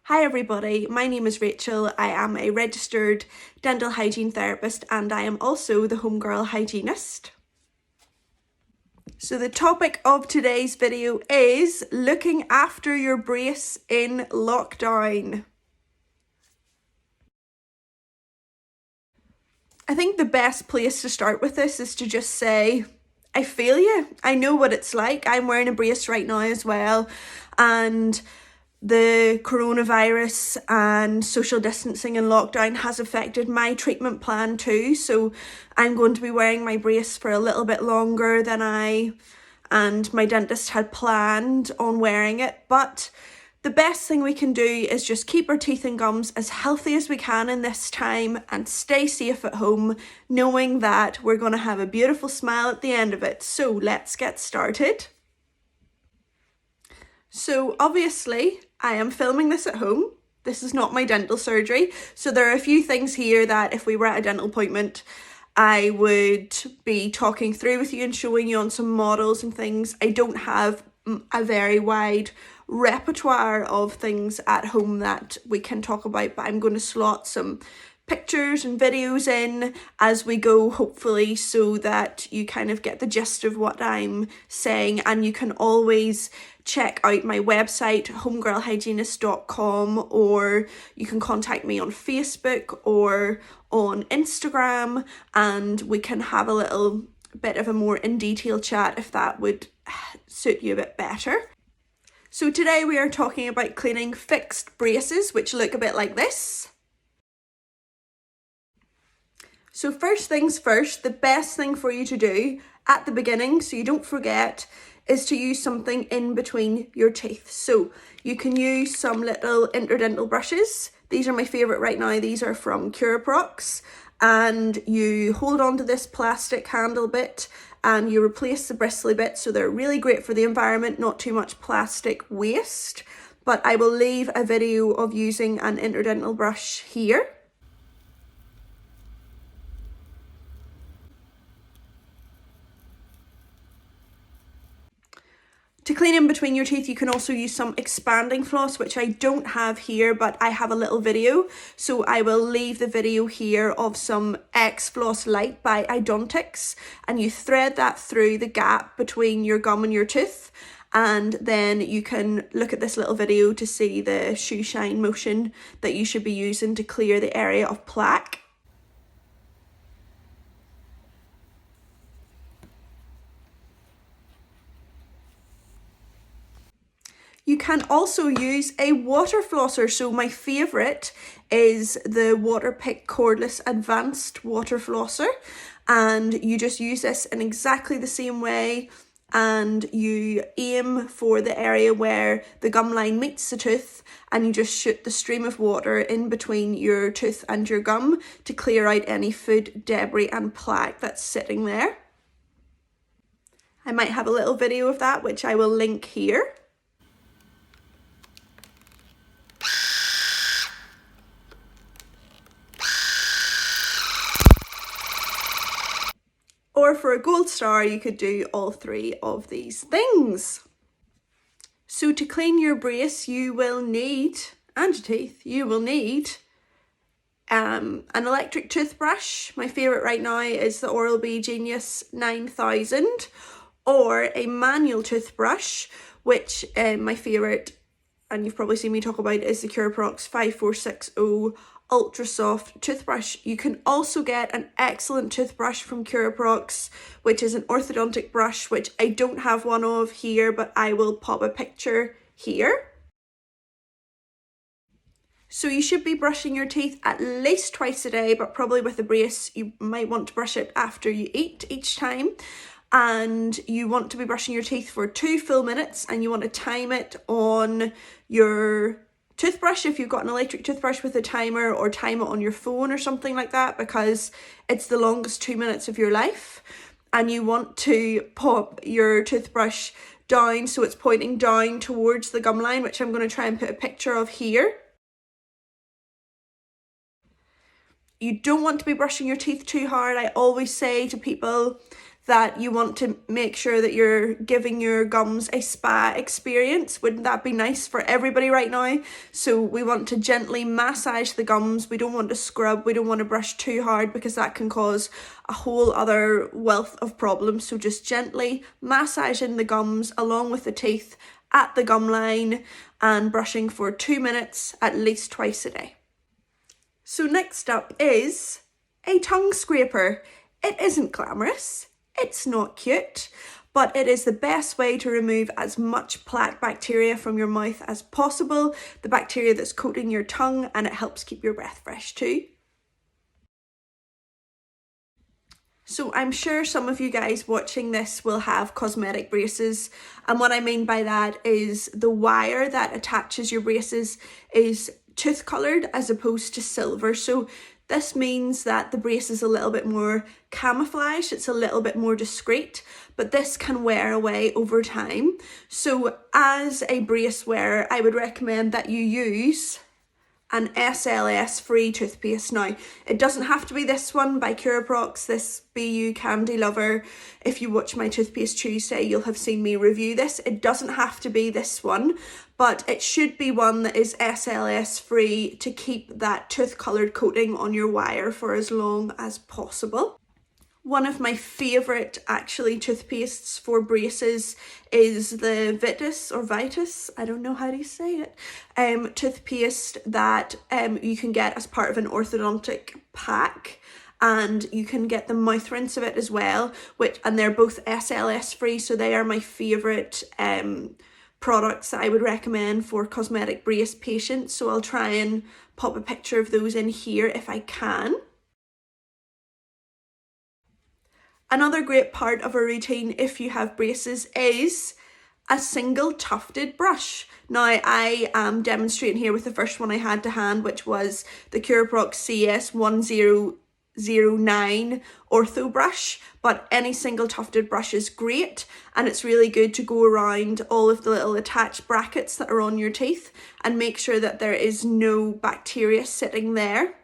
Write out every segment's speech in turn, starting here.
Hi everybody, my name is Rachel. I am a registered dental hygiene therapist and I am also the homegirl hygienist. So the topic of today's video is looking after your brace in lockdown. I think the best place to start with this is to just say, I feel you. I know what it's like. I'm wearing a brace right now as well, and the coronavirus and social distancing and lockdown has affected my treatment plan too. So I'm going to be wearing my brace for a little bit longer than I and my dentist had planned on wearing it. But the best thing we can do is just keep our teeth and gums as healthy as we can in this time and stay safe at home, knowing that we're going to have a beautiful smile at the end of it. So let's get started. So obviously I am filming this at home. This is not my dental surgery. So there are a few things here that if we were at a dental appointment, I would be talking through with you and showing you on some models and things. I don't have a very wide repertoire of things at home that we can talk about, but I'm going to slot some pictures and videos in as we go, hopefully, so that you kind of get the gist of what I'm saying. And you can always check out my website, homegirlhygienist.com, or you can contact me on Facebook or on Instagram and we can have a little bit of a more in detail chat if that would suit you a bit better. So today we are talking about cleaning fixed braces, which look a bit like this. So first things first, the best thing for you to do at the beginning, so you don't forget, is to use something in between your teeth. So you can use some little interdental brushes. These are my favourite right now. These are from Curaprox. And you hold on to this plastic handle bit and you replace the bristly bit. So they're really great for the environment, not too much plastic waste. But I will leave a video of using an interdental brush here. To clean in between your teeth, you can also use some expanding floss, which I don't have here, but I have a little video. So I will leave the video here of some XFloss Lite by IDontix, and you thread that through the gap between your gum and your tooth. And then you can look at this little video to see the shoe shine motion that you should be using to clear the area of plaque. You can also use a water flosser. So my favourite is the Waterpik Cordless Advanced Water Flosser. And you just use this in exactly the same way. And you aim for the area where the gum line meets the tooth. And you just shoot the stream of water in between your tooth and your gum to clear out any food, debris and plaque that's sitting there. I might have a little video of that, which I will link here. Or for a gold star, you could do all three of these things. So to clean your brace, you will need, and your teeth, you will need an electric toothbrush. My favourite right now is the Oral-B Genius 9000, or a manual toothbrush, which my favourite, and you've probably seen me talk about, is the Curaprox 5460 Ultra Soft toothbrush. You can also get an excellent toothbrush from Curaprox, which is an orthodontic brush, which I don't have one of here, but I will pop a picture here. So you should be brushing your teeth at least twice a day, but probably with a brace, you might want to brush it after you eat each time. And you want to be brushing your teeth for 2 full minutes, and you want to time it on your toothbrush if you've got an electric toothbrush with a timer, or time it on your phone or something like that, because it's the longest 2 minutes of your life. And you want to pop your toothbrush down so it's pointing down towards the gum line, which I'm going to try and put a picture of here. You don't want to be brushing your teeth too hard. I always say to people that you want to make sure that you're giving your gums a spa experience. Wouldn't that be nice for everybody right now? So we want to gently massage the gums. We don't want to scrub. We don't want to brush too hard because that can cause a whole other wealth of problems. So just gently massaging the gums along with the teeth at the gum line and brushing for 2 minutes at least twice a day. So next up is a tongue scraper. It isn't glamorous. It's not cute, but it is the best way to remove as much plaque bacteria from your mouth as possible, the bacteria that's coating your tongue, and it helps keep your breath fresh too. So I'm sure some of you guys watching this will have cosmetic braces, and what I mean by that is the wire that attaches your braces is tooth coloured as opposed to silver. So this means that the brace is a little bit more camouflaged, it's a little bit more discreet, but this can wear away over time. So as a brace wearer, I would recommend that you use an SLS free toothpaste. Now, it doesn't have to be this one by Curaprox, this BU Candy Lover. If you watch my Toothpaste Tuesday, you'll have seen me review this. It doesn't have to be this one, but it should be one that is SLS free to keep that tooth coloured coating on your wire for as long as possible. One of my favourite actually toothpastes for braces is the Vitus, I don't know how to say it, toothpaste that you can get as part of an orthodontic pack, and you can get the mouth rinse of it as well, and they're both SLS free, so they are my favourite products that I would recommend for cosmetic brace patients. So I'll try and pop a picture of those in here if I can. Another great part of a routine if you have braces is a single tufted brush. Now I am demonstrating here with the first one I had to hand, which was the Curaprox CS 1009 ortho brush, but any single tufted brush is great, and it's really good to go around all of the little attached brackets that are on your teeth and make sure that there is no bacteria sitting there.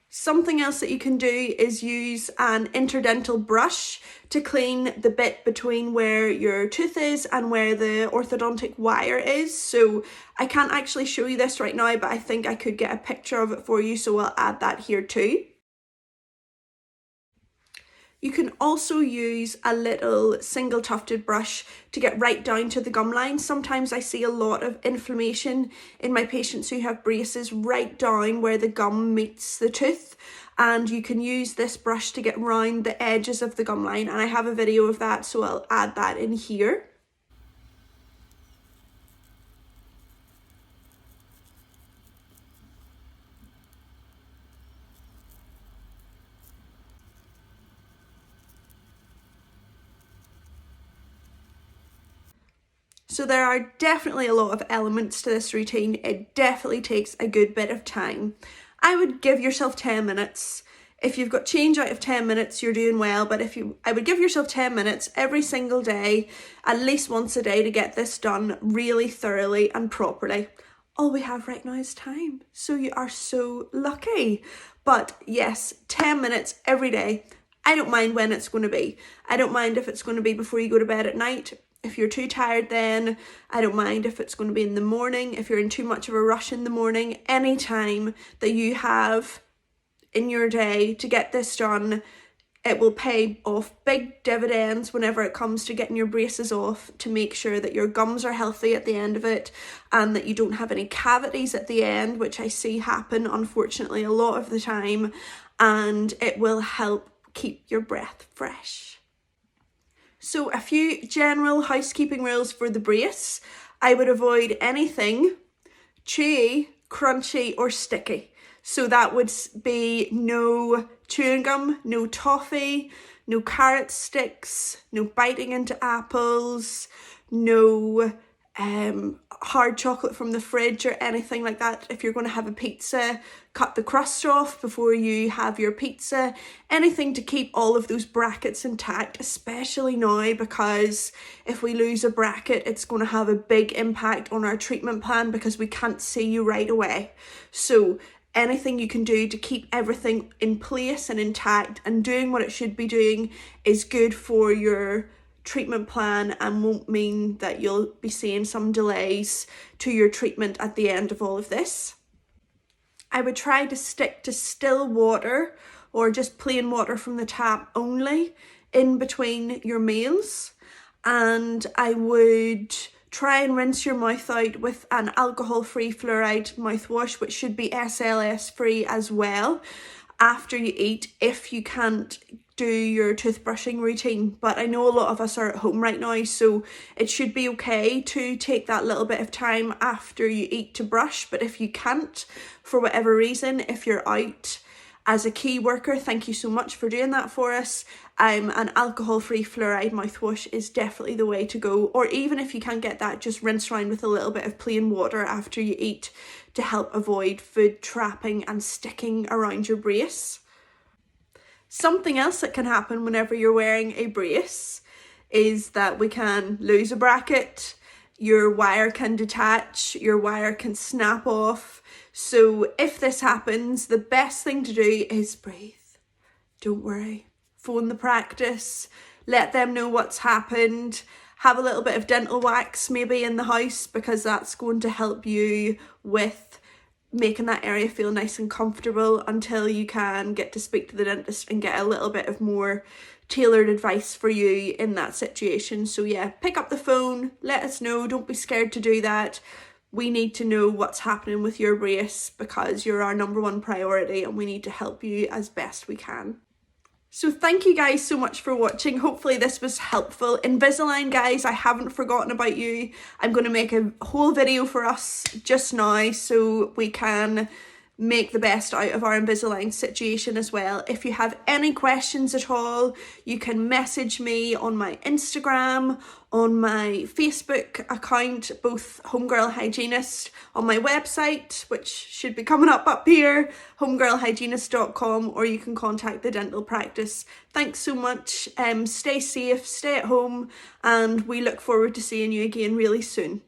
Something else that you can do is use an interdental brush to clean the bit between where your tooth is and where the orthodontic wire is. So I can't actually show you this right now, but I think I could get a picture of it for you, so I'll add that here too. You can also use a little single tufted brush to get right down to the gum line. Sometimes I see a lot of inflammation in my patients who have braces right down where the gum meets the tooth, and you can use this brush to get round the edges of the gum line, and I have a video of that, so I'll add that in here. So there are definitely a lot of elements to this routine. It definitely takes a good bit of time. I would give yourself 10 minutes. If you've got change out of 10 minutes, you're doing well, but I would give yourself 10 minutes every single day, at least once a day, to get this done really thoroughly and properly. All we have right now is time, so you are so lucky. But yes, 10 minutes every day. I don't mind when it's going to be. I don't mind if it's going to be before you go to bed at night. If you're too tired then, I don't mind if it's going to be in the morning. If you're in too much of a rush in the morning, any time that you have in your day to get this done, it will pay off big dividends whenever it comes to getting your braces off, to make sure that your gums are healthy at the end of it and that you don't have any cavities at the end, which I see happen unfortunately a lot of the time, and it will help keep your breath fresh. So a few general housekeeping rules for the brace. I would avoid anything chewy, crunchy or sticky. So that would be no chewing gum, no toffee, no carrot sticks, no biting into apples, no hard chocolate from the fridge or anything like that. If you're going to have a pizza, cut the crust off before you have your pizza. Anything to keep all of those brackets intact, especially now, because if we lose a bracket, it's going to have a big impact on our treatment plan because we can't see you right away. So anything you can do to keep everything in place and intact and doing what it should be doing is good for your treatment plan and won't mean that you'll be seeing some delays to your treatment at the end of all of this. I would try to stick to still water or just plain water from the tap only in between your meals, and I would try and rinse your mouth out with an alcohol-free fluoride mouthwash, which should be SLS free as well, after you eat if you can't do your toothbrushing routine. But I know a lot of us are at home right now, so it should be okay to take that little bit of time after you eat to brush. But if you can't, for whatever reason, if you're out as a key worker, thank you so much for doing that for us. An alcohol-free fluoride mouthwash is definitely the way to go. Or even if you can't get that, just rinse around with a little bit of plain water after you eat to help avoid food trapping and sticking around your brace. Something else that can happen whenever you're wearing a brace is that we can lose a bracket, your wire can detach, your wire can snap off. So if this happens, the best thing to do is breathe. Don't worry. Phone the practice, let them know what's happened. Have a little bit of dental wax maybe in the house, because that's going to help you with making that area feel nice and comfortable until you can get to speak to the dentist and get a little bit of more tailored advice for you in that situation. So yeah, pick up the phone, let us know, don't be scared to do that. We need to know what's happening with your brace because you're our number one priority and we need to help you as best we can. So thank you guys so much for watching. Hopefully this was helpful. Invisalign guys, I haven't forgotten about you. I'm going to make a whole video for us just now so we can make the best out of our Invisalign situation as well. If you have any questions at all, you can message me on my Instagram, on my Facebook account, both Homegirl Hygienist, on my website, which should be coming up here, homegirlhygienist.com, or you can contact the dental practice. Thanks so much. Stay safe, stay at home, and we look forward to seeing you again really soon.